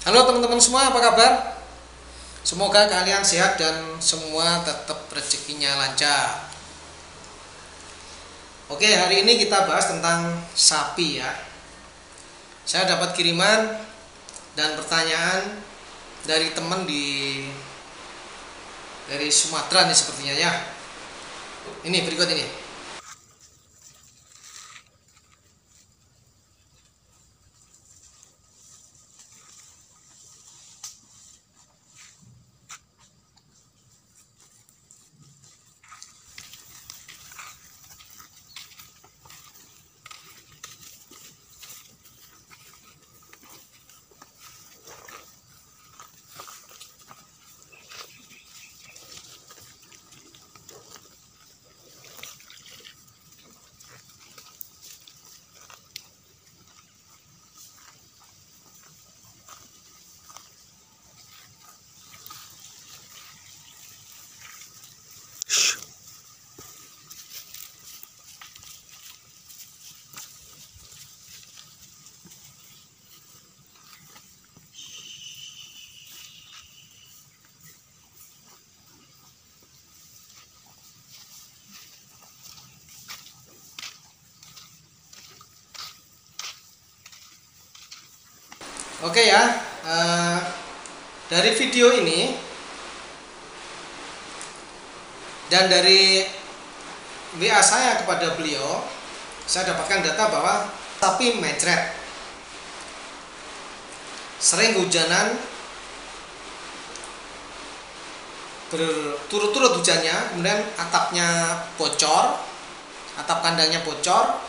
Halo teman-teman semua, apa kabar? Semoga kalian sehat dan semua tetap rezekinya lancar. Oke, hari ini kita bahas tentang sapi ya. Saya dapat kiriman dan pertanyaan dari teman dari Sumatera nih sepertinya ya. Ini berikut ini. Oke ya, dari video ini dan dari WA saya kepada beliau, saya dapatkan data bahwa sapi mencret, sering hujanan, berturut-turut hujannya, kemudian atapnya bocor, atap kandangnya bocor,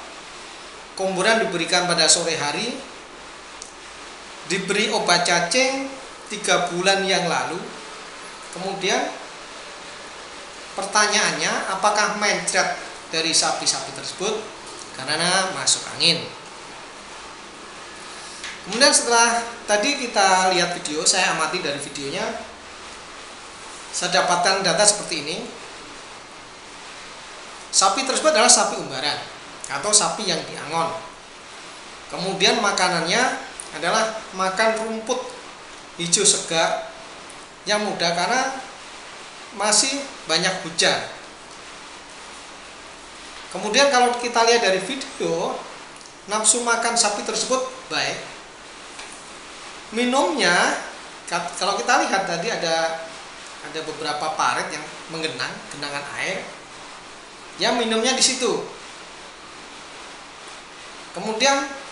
komburan diberikan pada sore hari, diberi obat cacing 3 bulan yang lalu. Kemudian pertanyaannya, apakah mencret dari sapi-sapi tersebut karena masuk angin? Kemudian setelah tadi kita lihat video, saya amati dari videonya, saya dapatkan data seperti ini. Sapi tersebut adalah sapi umbaran atau sapi yang diangon. Kemudian makanannya adalah makan rumput hijau segar yang muda karena masih banyak hujan. Kemudian kalau kita lihat dari video, nafsu makan sapi tersebut baik. Minumnya, kalau kita lihat tadi ada beberapa paret yang menggenang, genangan air, yang minumnya di situ. Kemudian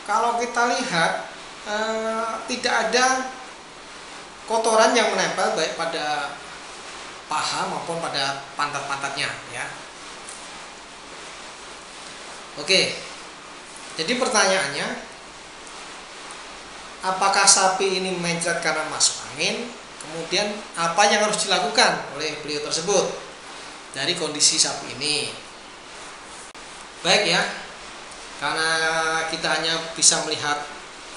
kalau kita lihat tidak ada kotoran yang menempel baik pada paha maupun pada pantat-pantatnya ya. Oke, jadi pertanyaannya, apakah sapi ini mencret karena masuk angin? Kemudian apa yang harus dilakukan oleh beliau tersebut dari kondisi sapi ini? Baik ya, karena kita hanya bisa melihat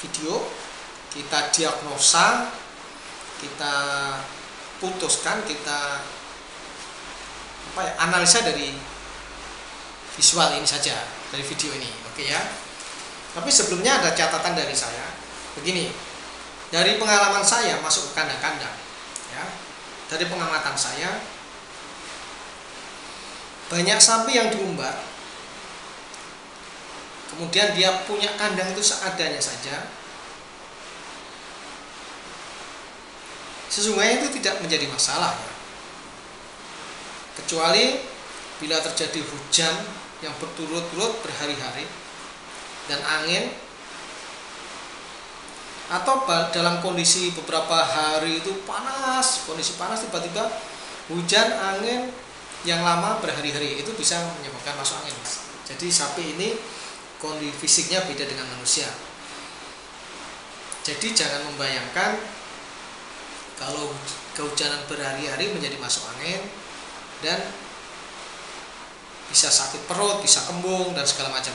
video, kita diagnosa, kita putuskan, kita analisa dari visual ini saja, dari video ini. Oke ya. Tapi sebelumnya ada catatan dari saya. Begini, dari pengalaman saya masuk ke kandang-kandang ya, dari pengamatan saya, banyak sapi yang diumbar, kemudian dia punya kandang itu seadanya saja, sesungguhnya itu tidak menjadi masalah ya. Kecuali bila terjadi hujan yang berturut-turut berhari-hari dan angin, atau dalam kondisi beberapa hari itu panas, kondisi panas, tiba-tiba hujan angin yang lama berhari-hari, itu bisa menyebabkan masuk angin. Jadi sapi ini kondisi fisiknya beda dengan manusia. Jadi jangan membayangkan kalau kehujanan berhari-hari menjadi masuk angin dan bisa sakit perut, bisa kembung dan segala macam.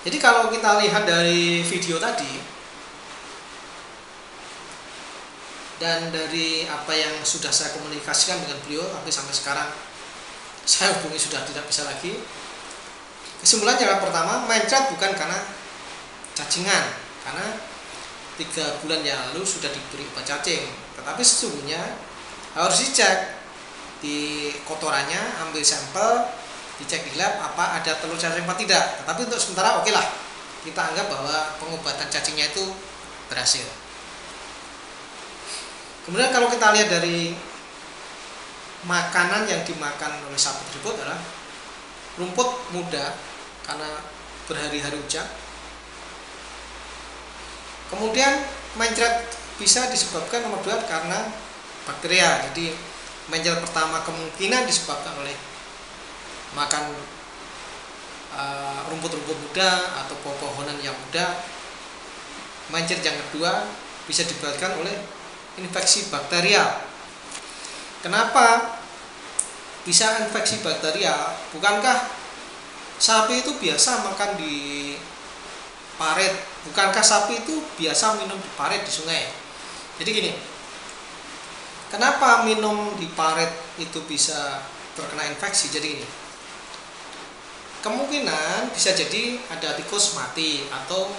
Jadi kalau kita lihat dari video tadi dan dari apa yang sudah saya komunikasikan dengan beliau, tapi sampai sekarang saya hubungi sudah tidak bisa lagi. Kesimpulan yang pertama, mencret bukan karena cacingan, karena 3 bulan yang lalu sudah diberi obat cacing. Tetapi sesungguhnya harus dicek di kotorannya, ambil sampel, dicek di lab apa ada telur cacing apa tidak. Tetapi untuk sementara oke lah, kita anggap bahwa pengobatan cacingnya itu berhasil. Kemudian kalau kita lihat dari makanan yang dimakan oleh sapi tersebut adalah rumput muda karena berhari-hari hujan. Kemudian mencret bisa disebabkan nomor 2 karena bakteria. Jadi mencret pertama kemungkinan disebabkan oleh makan rumput-rumput muda atau pepohonan yang muda. Mencret yang kedua bisa disebabkan oleh infeksi bakterial. Kenapa bisa infeksi bakterial? Bukankah sapi itu biasa makan di parit? Bukankah sapi itu biasa minum di parit di sungai? Jadi gini, kenapa minum di parit itu bisa terkena infeksi? Jadi gini, kemungkinan bisa jadi ada tikus mati atau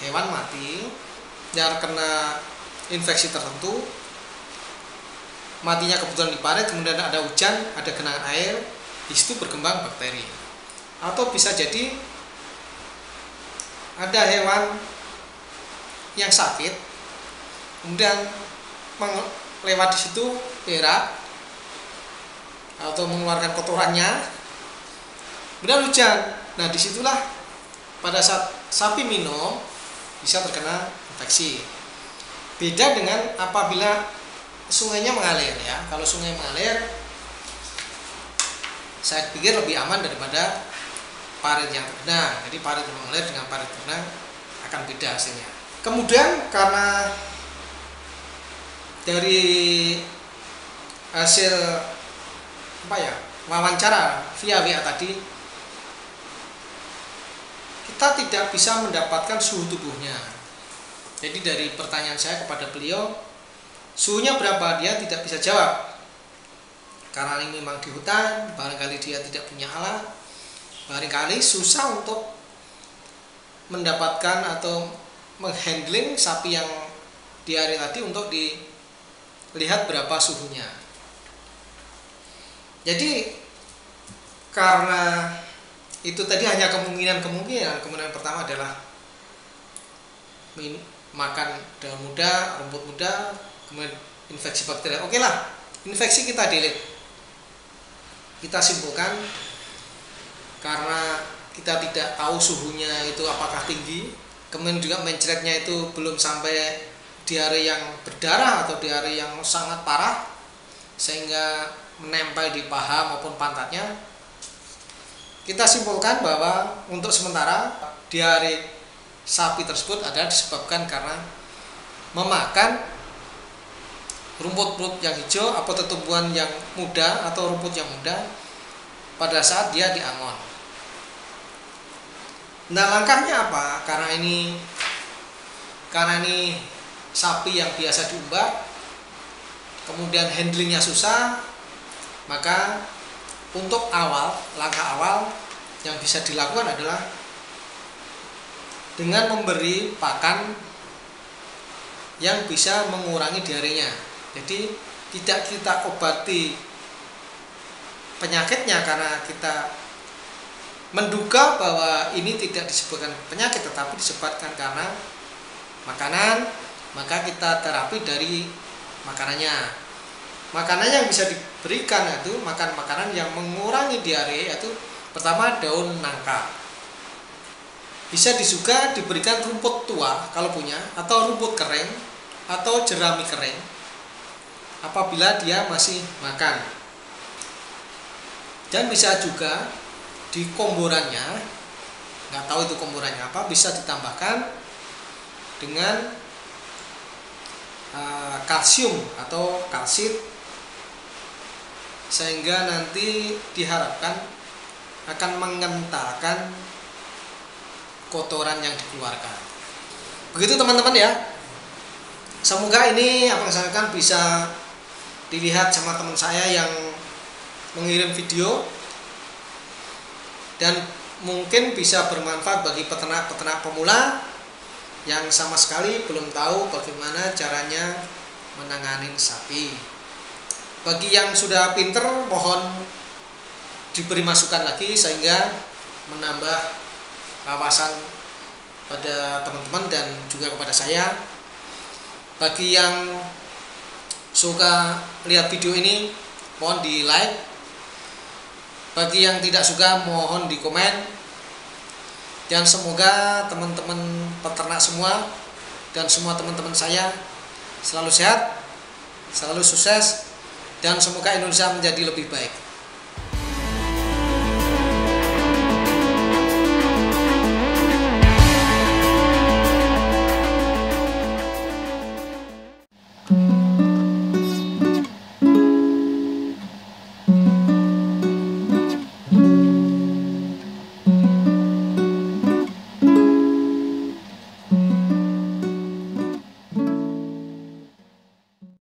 hewan mati yang kena infeksi tertentu, matinya kebetulan di parit, kemudian ada hujan, ada genangan air, di situ berkembang bakteri. Atau bisa jadi ada hewan yang sakit, kemudian lewat di situ berak atau mengeluarkan kotorannya, kemudian hujan. Nah disitulah pada saat sapi minum bisa terkena infeksi. Beda dengan apabila sungainya mengalir ya. Kalau sungai mengalir, saya pikir lebih aman daripada parit yang terkena. Jadi parit yang mengalir dengan parit terkena akan beda hasilnya. Kemudian karena dari hasil wawancara via WA tadi, kita tidak bisa mendapatkan suhu tubuhnya. Jadi dari pertanyaan saya kepada beliau, suhunya berapa, dia tidak bisa jawab. Karena ini memang di hutan, barangkali dia tidak punya alat, barangkali susah untuk mendapatkan atau menghandling sapi yang diare tadi untuk dilihat berapa suhunya. Jadi karena itu tadi hanya kemungkinan pertama adalah makan daun muda, rumput muda, kemudian infeksi bakteri. Oke lah, infeksi kita delete. Kita simpulkan karena kita tidak tahu suhunya itu apakah tinggi, kemudian juga mencretnya itu belum sampai diare yang berdarah atau diare yang sangat parah sehingga menempel di paha maupun pantatnya. Kita simpulkan bahwa untuk sementara diare sapi tersebut adalah disebabkan karena memakan rumput-rumput yang hijau atau tumbuhan yang muda atau rumput yang muda pada saat dia diangon. Nah langkahnya apa? Karena ini sapi yang biasa diumbar, kemudian handlingnya susah, maka untuk langkah awal yang bisa dilakukan adalah dengan memberi pakan yang bisa mengurangi diarenya. Jadi tidak kita obati penyakitnya karena kita menduga bahwa ini tidak disebabkan penyakit tetapi disebabkan karena makanan, maka kita terapi dari makanannya. Makanan yang bisa diberikan itu makanan yang mengurangi diare, yaitu pertama daun nangka. Bisa juga diberikan rumput tua kalau punya, atau rumput kering, atau jerami kering apabila dia masih makan. Dan bisa juga di komborannya, nggak tahu itu komborannya apa, bisa ditambahkan dengan kalsium atau kalsit, sehingga nanti diharapkan akan mengentalkan kotoran yang dikeluarkan. Begitu teman-teman ya. Semoga ini apa yang saya sampaikan bisa dilihat sama teman saya yang mengirim video dan mungkin bisa bermanfaat bagi peternak-peternak pemula yang sama sekali belum tahu bagaimana caranya menangani sapi. Bagi yang sudah pinter, mohon diberi masukan lagi sehingga menambah wawasan pada teman-teman dan juga kepada saya. Bagi yang suka lihat video ini, mohon di like. Bagi yang tidak suka, mohon di komen. Dan semoga teman-teman peternak semua dan semua teman-teman saya selalu sehat, selalu sukses, dan semoga Indonesia menjadi lebih baik.